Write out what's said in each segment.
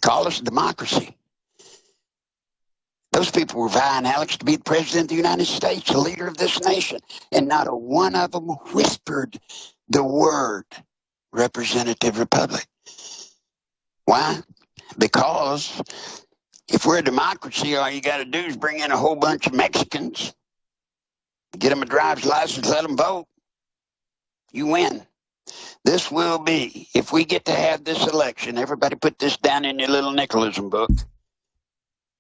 call us a democracy. Those people were vying, Alex, to be the president of the United States, the leader of this nation. And not a one of them whispered the word representative republic. Why? Because if we're a democracy, all you got to do is bring in a whole bunch of Mexicans, get them a driver's license, let them vote. You win. This will be, if we get to have this election, everybody put this down in your little Nicholasm book.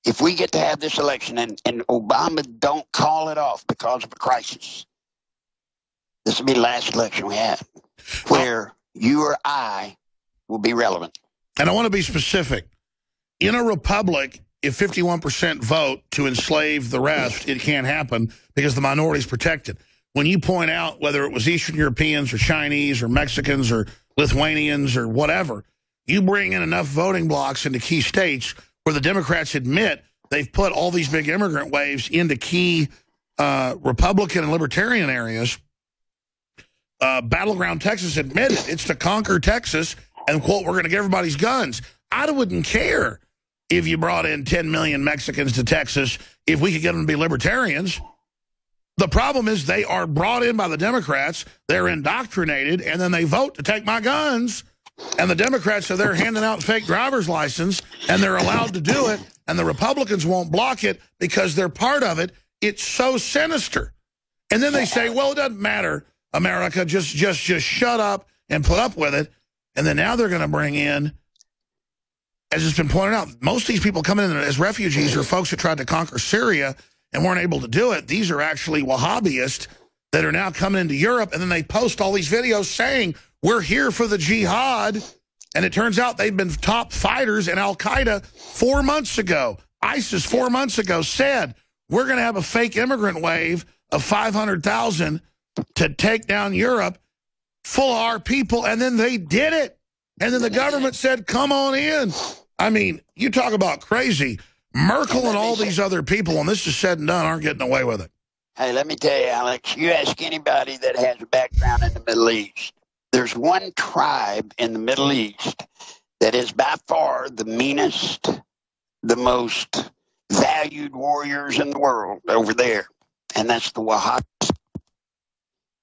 If we get to have this election and Obama don't call it off because of a crisis, this will be the last election we have where you or I will be relevant. And I want to be specific. In a republic, if 51% vote to enslave the rest, it can't happen because the minority is protected. When you point out whether it was Eastern Europeans or Chinese or Mexicans or Lithuanians or whatever, you bring in enough voting blocks into key states where the Democrats admit they've put all these big immigrant waves into key Republican and Libertarian areas. Battleground Texas admitted it's to conquer Texas and, quote, we're going to get everybody's guns. I wouldn't care if you brought in 10 million Mexicans to Texas if we could get them to be libertarians. The problem is they are brought in by the Democrats, they're indoctrinated, and then they vote to take my guns. And the Democrats are there handing out fake driver's license, and they're allowed to do it, and the Republicans won't block it because they're part of it. It's so sinister. And then they say, well, it doesn't matter, America, just shut up and put up with it. And then now they're going to bring in, as it's been pointed out, most of these people coming in as refugees are folks who tried to conquer Syria and weren't able to do it. These are actually Wahhabists that are now coming into Europe, and then they post all these videos saying, we're here for the jihad. And it turns out they've been top fighters in Al-Qaeda 4 months ago. ISIS 4 months ago said, we're going to have a fake immigrant wave of 500,000 to take down Europe full of our people, and then they did it. And then the government said, come on in. I mean, you talk about crazy. Merkel and all these other people, when this is said and done, aren't getting away with it. Hey, let me tell you, Alex, you ask anybody that has a background in the Middle East, there's one tribe in the Middle East that is by far the meanest, the most valued warriors in the world over there, and that's the Wahhabis.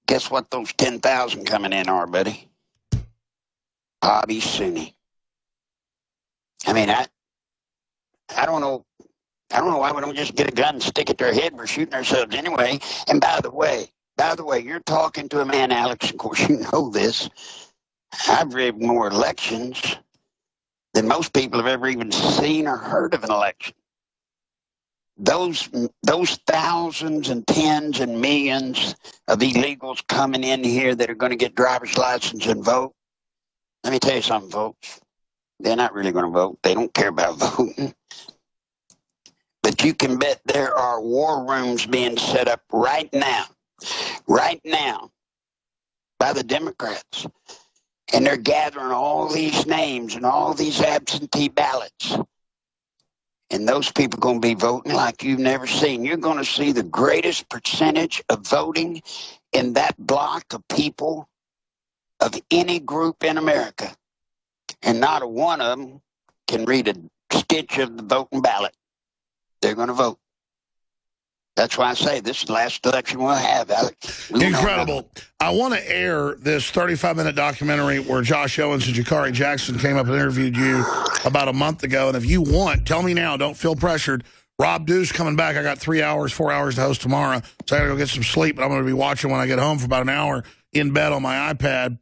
Guess what those 10,000 coming in are, buddy? Wahhabi Sunni. I mean, I don't know. I don't know why we don't just get a gun and stick it to our head. We're shooting ourselves anyway. And by the way, you're talking to a man, Alex, of course you know this. I've read more elections than most people have ever even seen or heard of an election. Those thousands and tens and millions of illegals coming in here that are going to get driver's license and vote. Let me tell you something, folks. They're not really going to vote. They don't care about voting. But you can bet there are war rooms being set up right now, by the Democrats. And they're gathering all these names and all these absentee ballots. And those people are going to be voting like you've never seen. You're going to see the greatest percentage of voting in that block of people of any group in America. And not a one of them can read a stitch of the voting ballot. They're going to vote. That's why I say this is the last election we'll have, Alex. Incredible. I want to air this 35-minute documentary where Josh Owens and Jakari Jackson came up and interviewed you about a month ago. And if you want, tell me now. Don't feel pressured. Rob Dew's coming back. I got 3 hours, 4 hours to host tomorrow. So I got to go get some sleep. But I'm going to be watching when I get home for about an hour in bed on my iPad.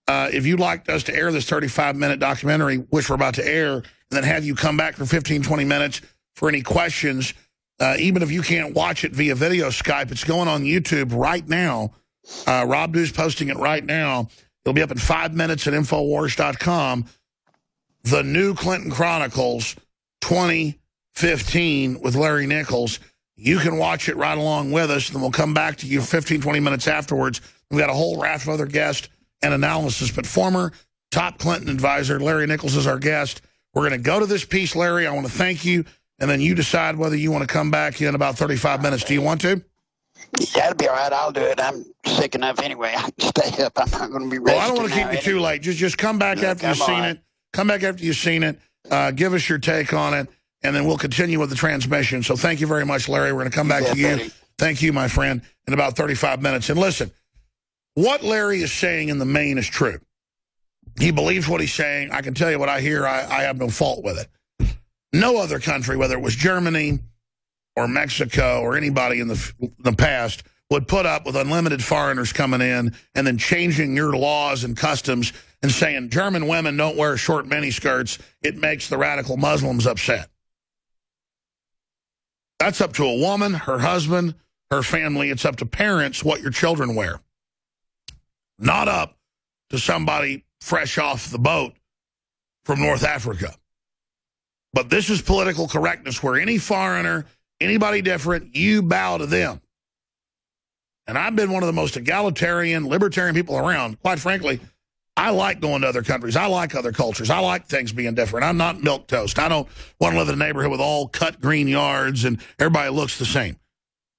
If you'd like us to air this 35-minute documentary, which we're about to air, and then have you come back for 15, 20 minutes for any questions, even if you can't watch it via video Skype, it's going on YouTube right now. Rob Dew's posting it right now. It'll be up in 5 minutes at Infowars.com. The New Clinton Chronicles 2015 with Larry Nichols. You can watch it right along with us, and then we'll come back to you 15, 20 minutes afterwards. We've got a whole raft of other guests and analysis, but former top Clinton advisor Larry Nichols is our guest. We're going to go to this piece, Larry. I want to thank you, and then you decide whether you want to come back in about 35 minutes. Do you want to? That'll be all right. I'll do it. I'm sick enough anyway. I can stay up. I'm not going to be resting. Well, I don't want to keep you too late. Just come back after you've seen it. Come back after you've seen it, Give us your take on it, and then we'll continue with the transmission. So thank you very much, Larry. We're going to come back to you. Buddy. Thank you, my friend, in about 35 minutes. And listen, what Larry is saying in the main is true. He believes what he's saying. I can tell you what I hear. I have no fault with it. No other country, whether it was Germany or Mexico or anybody in the past, would put up with unlimited foreigners coming in and then changing your laws and customs and saying German women don't wear short miniskirts. It makes the radical Muslims upset. That's up to a woman, her husband, her family. It's up to parents what your children wear. Not up to somebody fresh off the boat from North Africa. But this is political correctness where any foreigner, anybody different, you bow to them. And I've been one of the most egalitarian, libertarian people around. Quite frankly, I like going to other countries. I like other cultures. I like things being different. I'm not milquetoast. I don't want to live in a neighborhood with all cut green yards and everybody looks the same.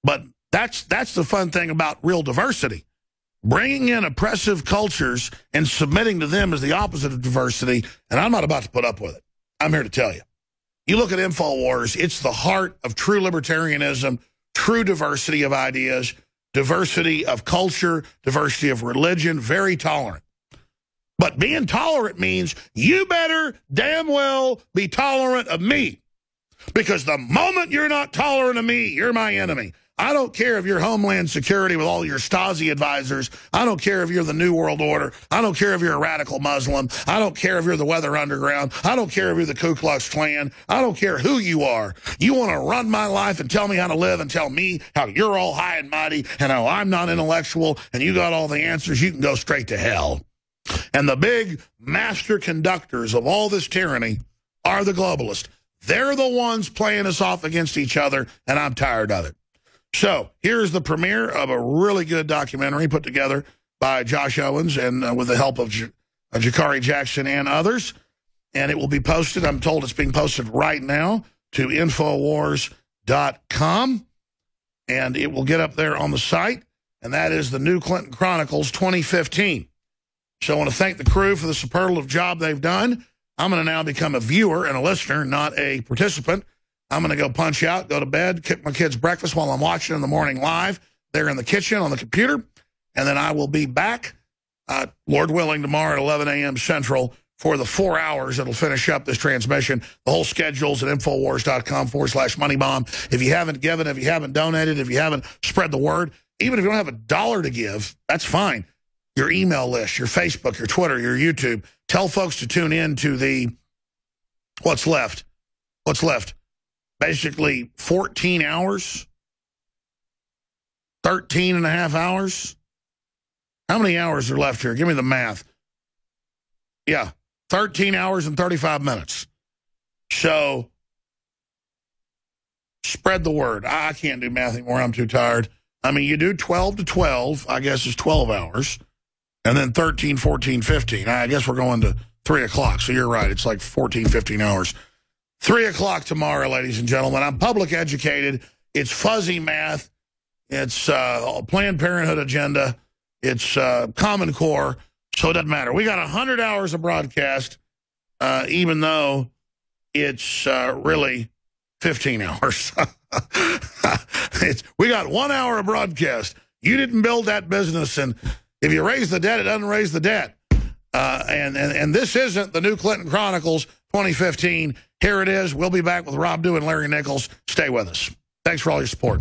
But that's the fun thing about real diversity. Bringing in oppressive cultures and submitting to them is the opposite of diversity, and I'm not about to put up with it. I'm here to tell you. You look at InfoWars, it's the heart of true libertarianism, true diversity of ideas, diversity of culture, diversity of religion, very tolerant. But being tolerant means you better damn well be tolerant of me. Because the moment you're not tolerant of me, you're my enemy. I don't care if you're Homeland Security with all your Stasi advisors. I don't care if you're the New World Order. I don't care if you're a radical Muslim. I don't care if you're the Weather Underground. I don't care if you're the Ku Klux Klan. I don't care who you are. You want to run my life and tell me how to live and tell me how you're all high and mighty and how I'm not intellectual and you got all the answers. You can go straight to hell. And the big master conductors of all this tyranny are the globalists. They're the ones playing us off against each other, and I'm tired of it. So here's the premiere of a really good documentary put together by Josh Owens and with the help of Jakari Jackson and others. And it will be posted, I'm told it's being posted right now, to Infowars.com. And it will get up there on the site. And that is the New Clinton Chronicles 2015. So I want to thank the crew for the superlative job they've done. I'm going to now become a viewer and a listener, not a participant. I'm going to go punch out, go to bed, cook my kids breakfast while I'm watching in the morning live. They're in the kitchen on the computer. And then I will be back, Lord willing, tomorrow at 11 a.m. Central for the 4 hours that'll finish up this transmission. The whole schedule's at Infowars.com/moneybomb. If you haven't given, if you haven't donated, if you haven't spread the word, even if you don't have $1 to give, that's fine. Your email list, your Facebook, your Twitter, your YouTube. Tell folks to tune in to the what's left. What's left? Basically 14 hours, 13 and a half hours. How many hours are left here? Give me the math. Yeah, 13 hours and 35 minutes. So spread the word. I can't do math anymore. I'm too tired. I mean, you do 12 to 12, I guess it's 12 hours. And then 13, 14, 15. I guess we're going to 3 o'clock. So you're right. It's like 14, 15 hours. 3 o'clock tomorrow, ladies and gentlemen. I'm public educated. It's fuzzy math. It's Planned Parenthood agenda. It's Common Core. So it doesn't matter. We got 100 hours of broadcast, even though it's really 15 hours. We got 1 hour of broadcast. You didn't build that business, and if you raise the debt, it doesn't raise the debt. And this isn't the New Clinton Chronicles 2015. Here it is. We'll be back with Rob Dew and Larry Nichols. Stay with us. Thanks for all your support.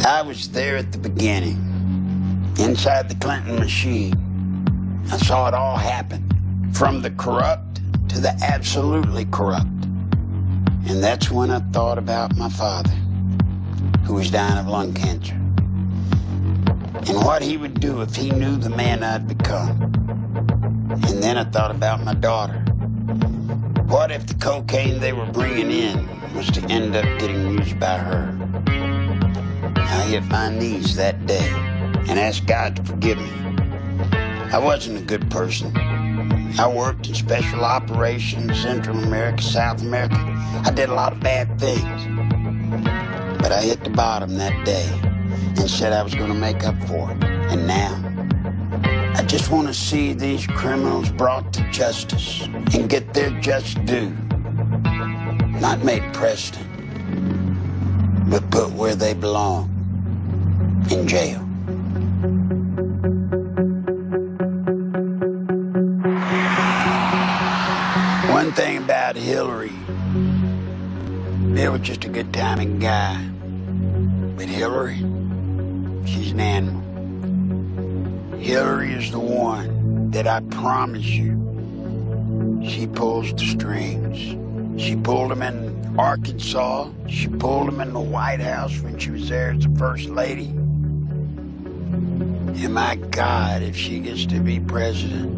I was there at the beginning, inside the Clinton machine. I saw it all happen, from the corrupt to the absolutely corrupt. And that's when I thought about my father, who was dying of lung cancer, and what he would do if he knew the man I'd become. And then I thought about my daughter. What if the cocaine they were bringing in was to end up getting used by her? I hit my knees that day and asked God to forgive me. I wasn't a good person. I worked in special operations, Central America, South America. I did a lot of bad things. But I hit the bottom that day and said I was going to make up for it. And now, I just want to see these criminals brought to justice and get their just due. Not made president, but put where they belong, in jail. One thing about Hillary, Bill was just a good-timing guy. But Hillary, she's an animal. Hillary is the one that I promise you, she pulls the strings. She pulled them in Arkansas. She pulled them in the White House when she was there as the First Lady. And my God, if she gets to be president,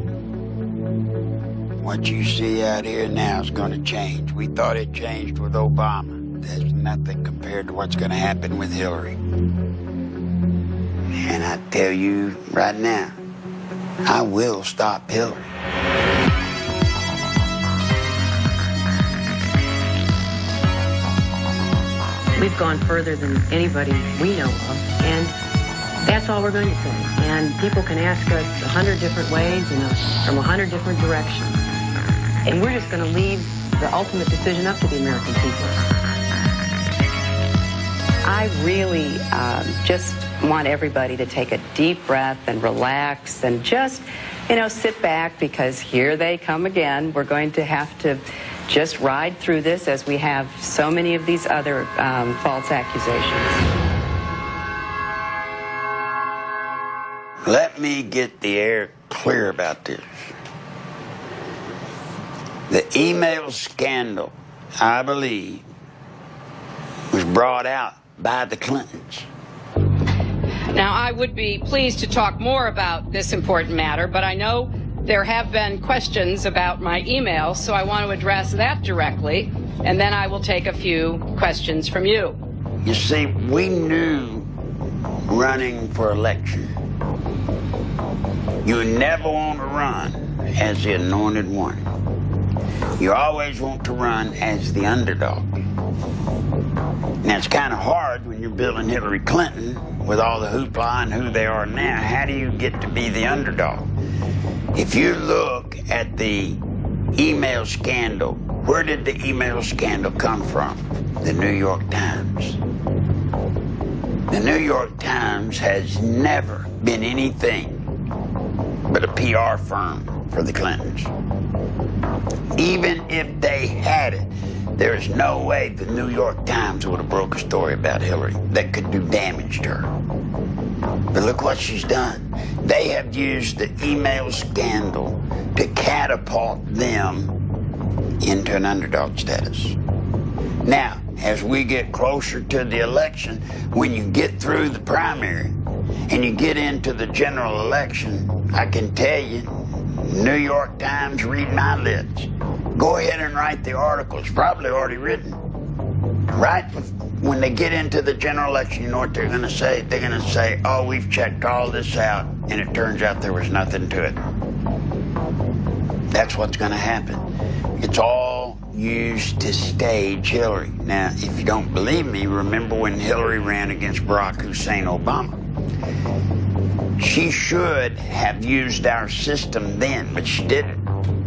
what you see out here now is going to change. We thought it changed with Obama. There's nothing compared to what's going to happen with Hillary. And I tell you right now, I will stop Hillary. We've gone further than anybody we know of, and that's all we're going to say. And people can ask us 100 different ways and from 100 different directions. And we're just going to leave the ultimate decision up to the American people. I really just want everybody to take a deep breath and relax and just, sit back, because here they come again. We're going to have to just ride through this as we have so many of these other false accusations. Let me get the air clear about this. The email scandal, I believe, was brought out by the Clintons. Now, I would be pleased to talk more about this important matter, but I know there have been questions about my email, so I want to address that directly, and then I will take a few questions from you. You see, we knew running for election, you never want to run as the anointed one. You always want to run as the underdog. Now, it's kind of hard when you're building Hillary Clinton with all the hoopla and who they are now. How do you get to be the underdog? If you look at the email scandal, where did the email scandal come from? The New York Times. The New York Times has never been anything but a PR firm for the Clintons. Even if they had it, there is no way the New York Times would have broke a story about Hillary that could do damage to her. But look what she's done. They have used the email scandal to catapult them into an underdog status. Now, as we get closer to the election, when you get through the primary and you get into the general election, I can tell you, New York Times, read my lips. Go ahead and write the article. It's probably already written. Right when they get into the general election, you know what they're going to say? They're going to say, oh, we've checked all this out, and it turns out there was nothing to it. That's what's going to happen. It's all used to stage Hillary. Now, if you don't believe me, remember when Hillary ran against Barack Hussein Obama. She should have used our system then, but she didn't.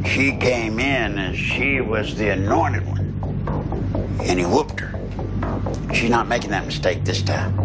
She came in as she was the anointed one, and he whooped her. She's not making that mistake this time.